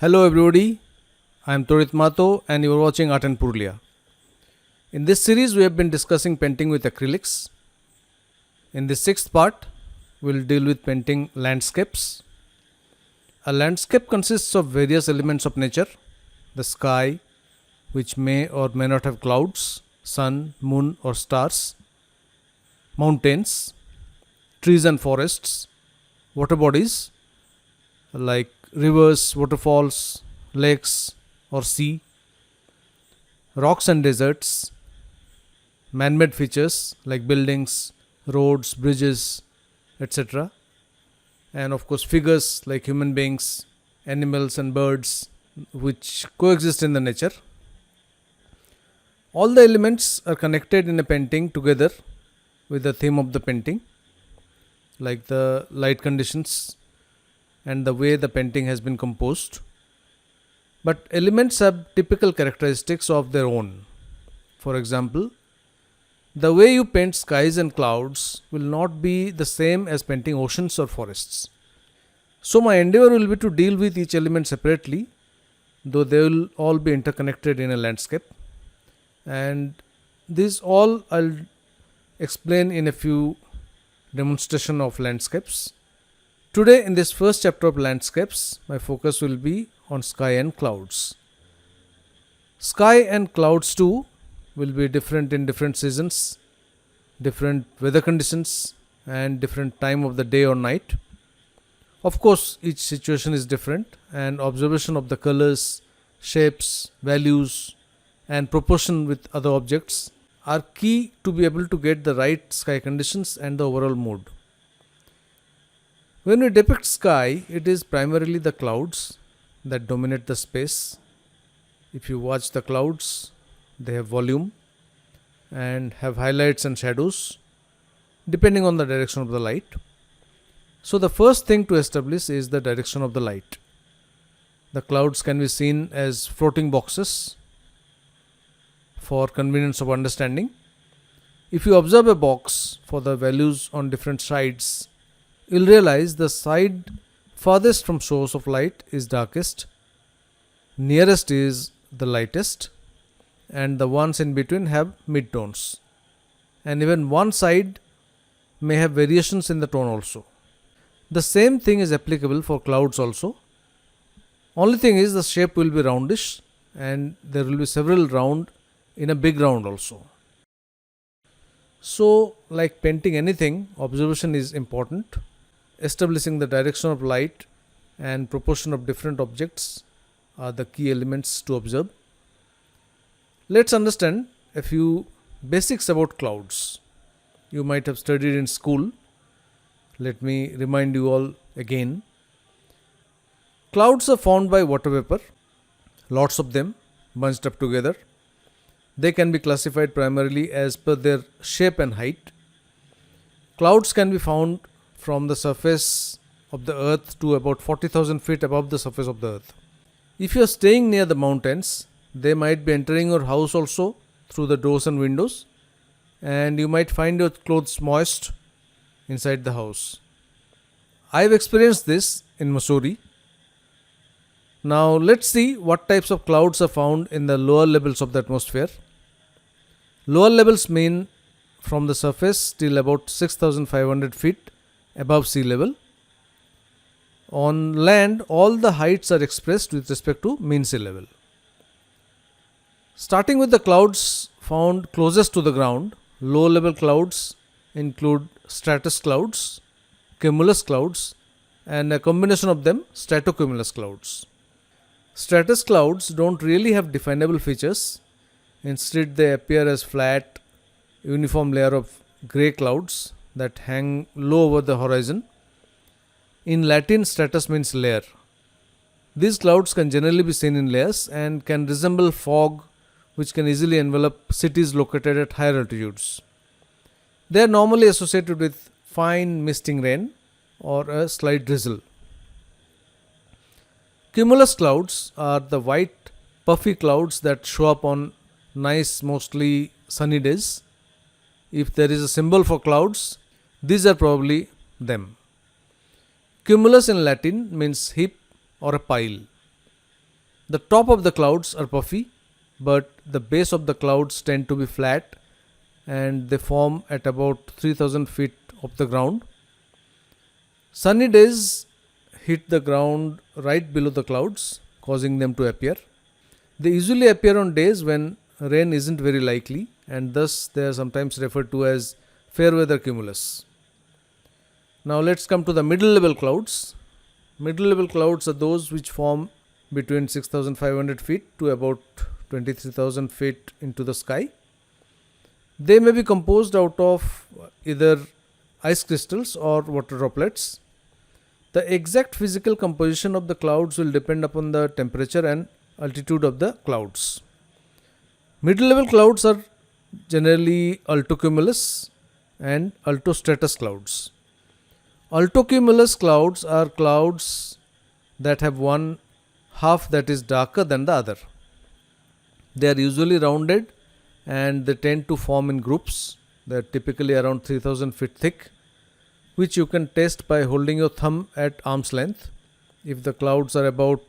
Hello everybody, I am Torit Mato and you are watching Art and Purulia. In this series we have been discussing painting with acrylics. In the sixth part, we will deal with painting landscapes. A landscape consists of various elements of nature, the sky, which may or may not have clouds, sun, moon or stars, mountains, trees and forests, water bodies like rivers, waterfalls, lakes or sea, rocks and deserts, man-made features like buildings, roads, bridges, etc. And of course figures like human beings, animals and birds which coexist in the nature. All the elements are connected in a painting together with the theme of the painting, like the light conditions and the way the painting has been composed. But elements have typical characteristics of their own. For example, the way you paint skies and clouds will not be the same as painting oceans or forests. So my endeavor will be to deal with each element separately, though they will all be interconnected in a landscape. And this all I'll explain in a few demonstration of landscapes. Today in this first chapter of landscapes, my focus will be on sky and clouds. Sky and clouds too will be different in different seasons, different weather conditions and different time of the day or night. Of course, each situation is different and observation of the colors, shapes, values and proportion with other objects are key to be able to get the right sky conditions and the overall mood. When we depict sky, it is primarily the clouds that dominate the space. If you watch the clouds, they have volume and have highlights and shadows depending on the direction of the light. So the first thing to establish is the direction of the light. The clouds can be seen as floating boxes for convenience of understanding. If you observe a box for the values on different sides, you'll realize the side farthest from source of light is darkest, nearest is the lightest, and the ones in between have mid-tones. And even one side may have variations in the tone also. The same thing is applicable for clouds also. Only thing is the shape will be roundish and there will be several round in a big round also. So, like painting anything, observation is important. Establishing the direction of light and proportion of different objects are the key elements to observe. Let's understand a few basics about clouds. You might have studied in school. Let me remind you all again. Clouds are formed by water vapor, lots of them bunched up together. They can be classified primarily as per their shape and height. Clouds can be found from the surface of the earth to about 40,000 feet above the surface of the earth. If you are staying near the mountains, they might be entering your house also through the doors and windows, and you might find your clothes moist inside the house. I have experienced this in Missouri. Now let's see what types of clouds are found in the lower levels of the atmosphere. Lower levels mean from the surface till about 6,500 feet above sea level. On land, all the heights are expressed with respect to mean sea level. Starting with the clouds found closest to the ground, low level clouds include stratus clouds, cumulus clouds, and a combination of them, stratocumulus clouds. Stratus clouds don't really have definable features. Instead, they appear as flat, uniform layer of grey clouds that hang low over the horizon. In Latin, stratus means layer. These clouds can generally be seen in layers and can resemble fog, which can easily envelop cities located at higher altitudes. They are normally associated with fine misting rain or a slight drizzle. Cumulus clouds are the white, puffy clouds that show up on nice, mostly sunny days. If there is a symbol for clouds, these are probably them. Cumulus in Latin means heap or a pile. The top of the clouds are puffy, but the base of the clouds tend to be flat and they form at about 3000 feet of the ground. Sunny days hit the ground right below the clouds, causing them to appear. They usually appear on days when rain isn't very likely, and thus they are sometimes referred to as fair weather cumulus. Now let's come to the middle level clouds. Middle level clouds are those which form between 6500 feet to about 23,000 feet into the sky. They may be composed out of either ice crystals or water droplets. The exact physical composition of the clouds will depend upon the temperature and altitude of the clouds. Middle level clouds are generally altocumulus and altostratus clouds. Altocumulus clouds are clouds that have one half that is darker than the other. They are usually rounded and they tend to form in groups. They are typically around 3000 feet thick, which you can test by holding your thumb at arm's length. If the clouds are about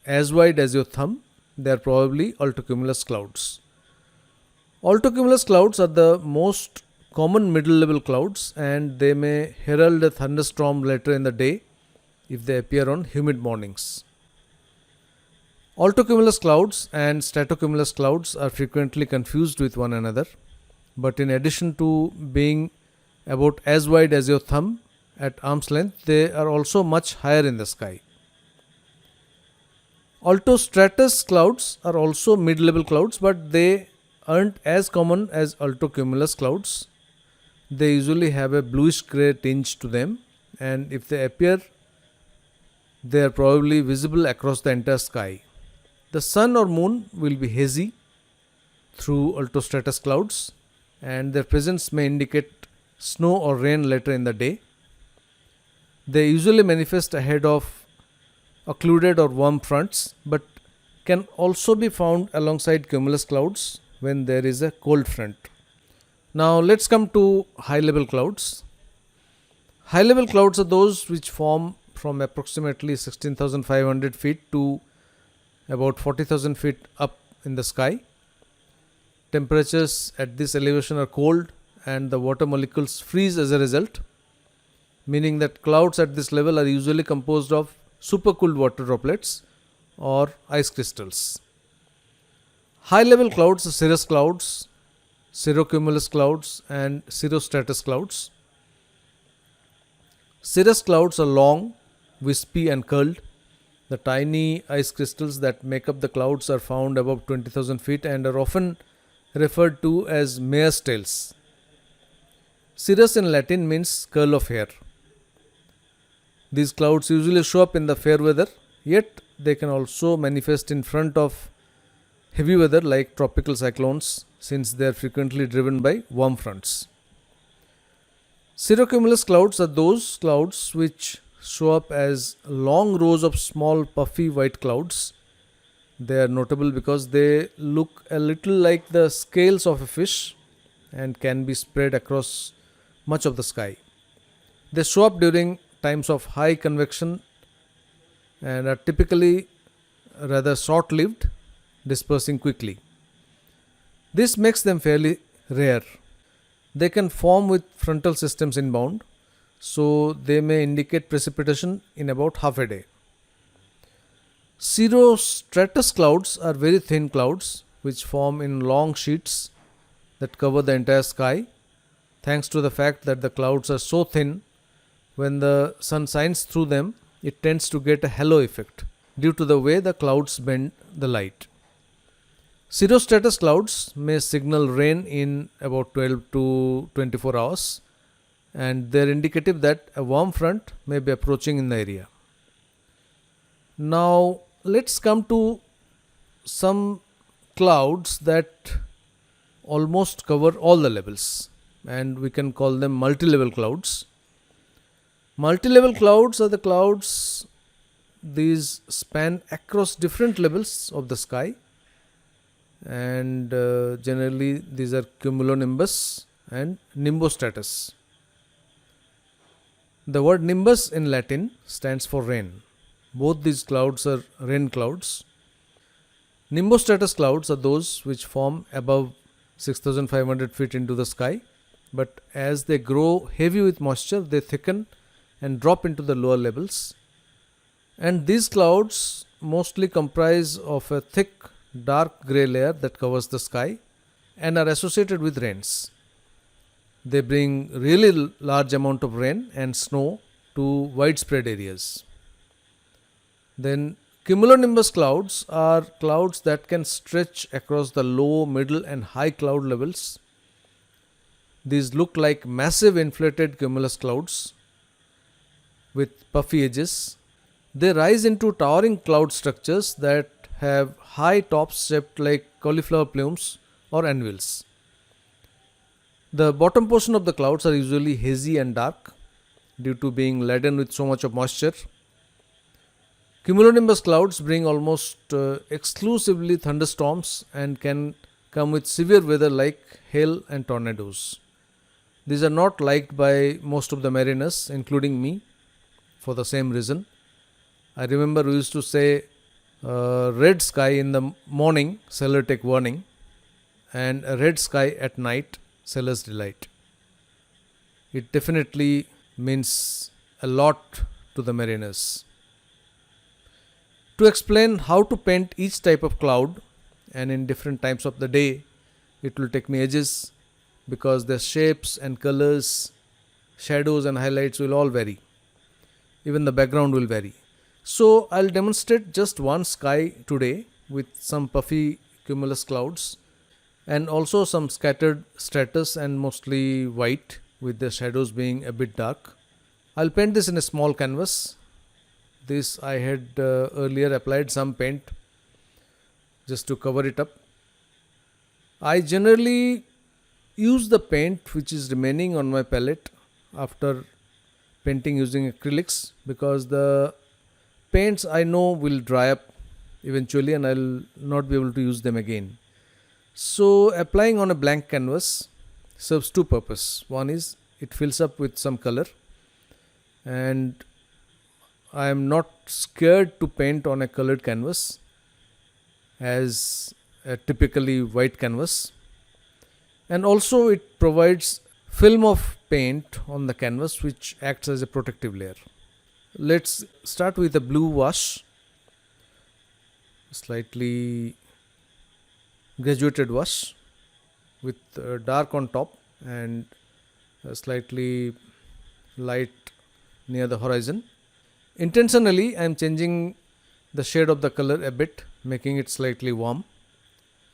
as wide as your thumb, they are probably altocumulus clouds. Altocumulus clouds are the most common middle level clouds and they may herald a thunderstorm later in the day if they appear on humid mornings. Altocumulus clouds and stratocumulus clouds are frequently confused with one another, but in addition to being about as wide as your thumb at arm's length, they are also much higher in the sky. Altostratus clouds are also mid-level clouds, but they aren't as common as altocumulus clouds. They usually have a bluish grey tinge to them, and if they appear, they are probably visible across the entire sky. The sun or moon will be hazy through altostratus clouds, and their presence may indicate snow or rain later in the day. They usually manifest ahead of occluded or warm fronts, but can also be found alongside cumulus clouds when there is a cold front. Now let's come to high level clouds. High level clouds are those which form from approximately 16,500 feet to about 40,000 feet up in the sky. Temperatures at this elevation are cold and the water molecules freeze as a result, meaning that clouds at this level are usually composed of supercooled water droplets or ice crystals. High level clouds are cirrus clouds, cirrocumulus clouds and cirrostratus clouds. Cirrus clouds are long, wispy and curled. The tiny ice crystals that make up the clouds are found above 20,000 feet and are often referred to as mare's tails. Cirrus in Latin means curl of hair. These clouds usually show up in the fair weather, yet they can also manifest in front of heavy weather like tropical cyclones, since they are frequently driven by warm fronts. Cirrocumulus clouds are those clouds which show up as long rows of small puffy white clouds. They are notable because they look a little like the scales of a fish and can be spread across much of the sky. They show up during times of high convection and are typically rather short lived, dispersing quickly. This makes them fairly rare. They can form with frontal systems inbound, so they may indicate precipitation in about half a day. Cirrostratus clouds are very thin clouds which form in long sheets that cover the entire sky, thanks to the fact that the clouds are so thin. When the sun shines through them, it tends to get a halo effect due to the way the clouds bend the light. Cirrostratus clouds may signal rain in about 12 to 24 hours, and they are indicative that a warm front may be approaching in the area. Now let's come to some clouds that almost cover all the levels, and we can call them multi-level clouds. Multi-level clouds are the clouds these span across different levels of the sky, and generally these are cumulonimbus and nimbostratus. The word nimbus in Latin stands for rain. Both these clouds are rain clouds. Nimbostratus clouds are those which form above 6,500 feet into the sky, but as they grow heavy with moisture, they thicken and drop into the lower levels. And these clouds mostly comprise of a thick dark grey layer that covers the sky and are associated with rains. They bring really large amount of rain and snow to widespread areas. Then cumulonimbus clouds are clouds that can stretch across the low, middle and high cloud levels. These look like massive inflated cumulus clouds with puffy edges. They rise into towering cloud structures that have high tops shaped like cauliflower plumes or anvils. The bottom portion of the clouds are usually hazy and dark due to being laden with so much of moisture. Cumulonimbus clouds bring almost exclusively thunderstorms and can come with severe weather like hail and tornadoes. These are not liked by most of the mariners, including me, for the same reason. I remember we used to say, red sky in the morning, sailor take warning, and a red sky at night, sailor's delight. It definitely means a lot to the mariners. To explain how to paint each type of cloud and in different times of the day, it will take me ages because the shapes and colors, shadows and highlights will all vary. Even the background will vary. So I'll demonstrate just one sky today with some puffy cumulus clouds and also some scattered stratus and mostly white with the shadows being a bit dark. I'll paint this in a small canvas. This I had earlier applied some paint just to cover it up. I generally use the paint which is remaining on my palette after painting using acrylics because the paints I know will dry up eventually and I'll not be able to use them again. So applying on a blank canvas serves two purposes. One is it fills up with some color and I am not scared to paint on a colored canvas as a typically white canvas, and also it provides film of paint on the canvas which acts as a protective layer. Let's start with a blue wash, slightly graduated wash with dark on top and slightly light near the horizon. Intentionally I am changing the shade of the color a bit, making it slightly warm.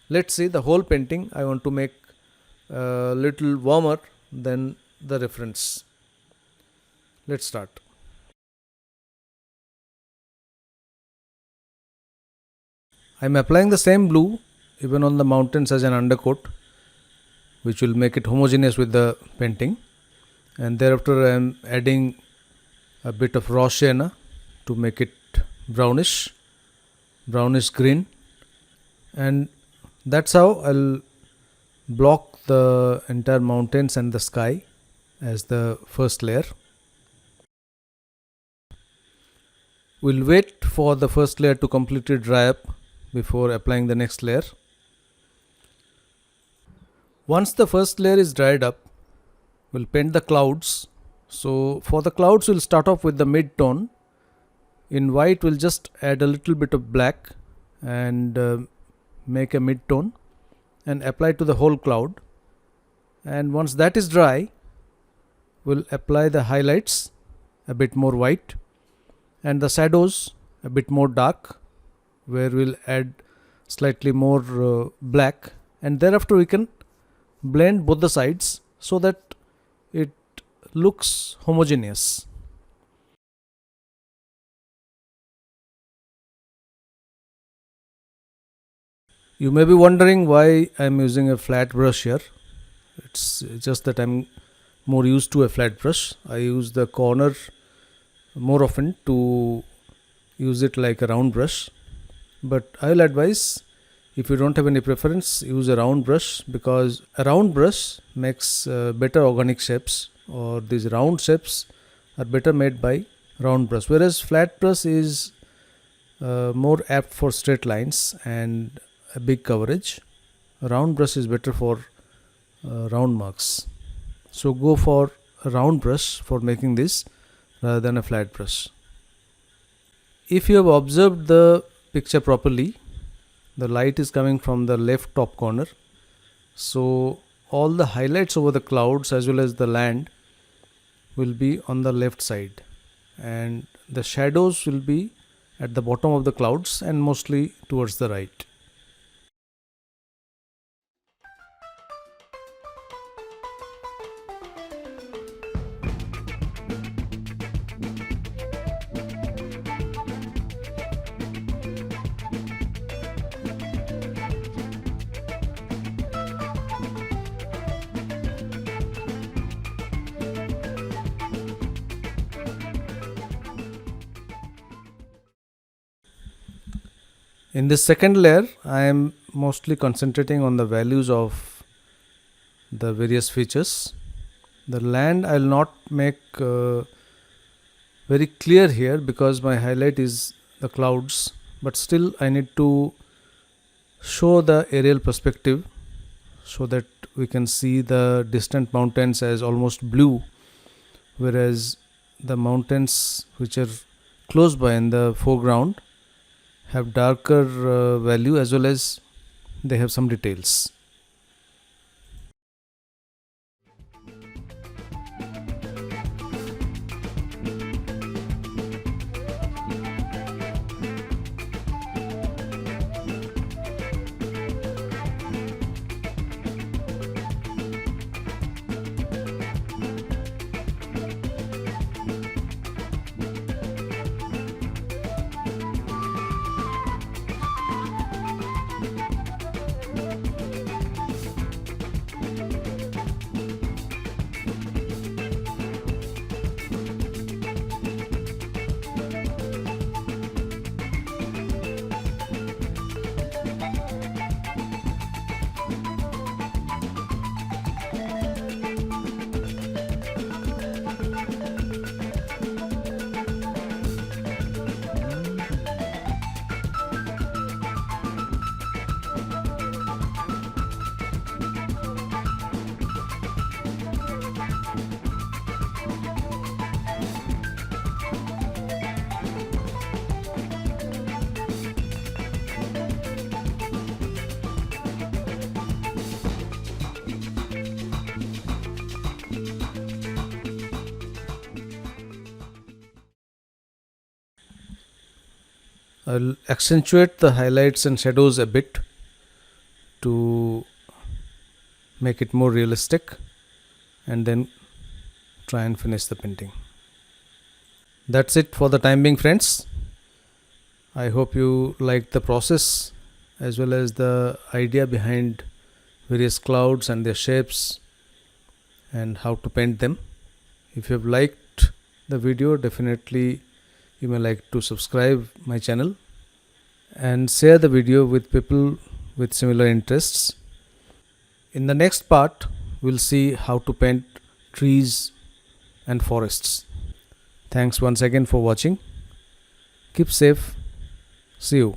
Let's see, the whole painting I want to make a little warmer than the reference. Let's start. I am applying the same blue even on the mountains as an undercoat, which will make it homogeneous with the painting, and thereafter I am adding a bit of raw sienna to make it brownish green, and that's how I'll block the entire mountains and the sky as the first layer. We'll wait for the first layer to completely dry up before applying the next layer. Once the first layer is dried up, we'll paint the clouds. So for the clouds we'll start off with the mid tone. In white we'll just add a little bit of black and make a mid tone and apply to the whole cloud, and once that is dry we'll apply the highlights a bit more white and the shadows a bit more dark, where we'll add slightly more black, and thereafter we can blend both the sides so that it looks homogeneous. You may be wondering why I am using a flat brush here. It's just that I'm more used to a flat brush. I use the corner more often to use it like a round brush, but I will advise, if you don't have any preference, use a round brush, because a round brush makes better organic shapes, or these round shapes are better made by round brush, whereas flat brush is more apt for straight lines and a big coverage. A round brush is better for round marks. So go for a round brush for making this rather than a flat brush. If you have observed the picture properly, the light is coming from the left top corner. So all the highlights over the clouds as well as the land will be on the left side, and the shadows will be at the bottom of the clouds and mostly towards the right. In this second layer, I am mostly concentrating on the values of the various features. The land I will not make very clear here because my highlight is the clouds, but still I need to show the aerial perspective so that we can see the distant mountains as almost blue, whereas the mountains which are close by in the foreground have darker value as well as they have some details. I'll accentuate the highlights and shadows a bit to make it more realistic and then try and finish the painting. That's it for the time being, friends. I hope you liked the process as well as the idea behind various clouds and their shapes and how to paint them. If you have liked the video, definitely you may like to subscribe my channel and share the video with people with similar interests. In the next part, we'll see how to paint trees and forests. Thanks once again for watching. Keep safe. See you.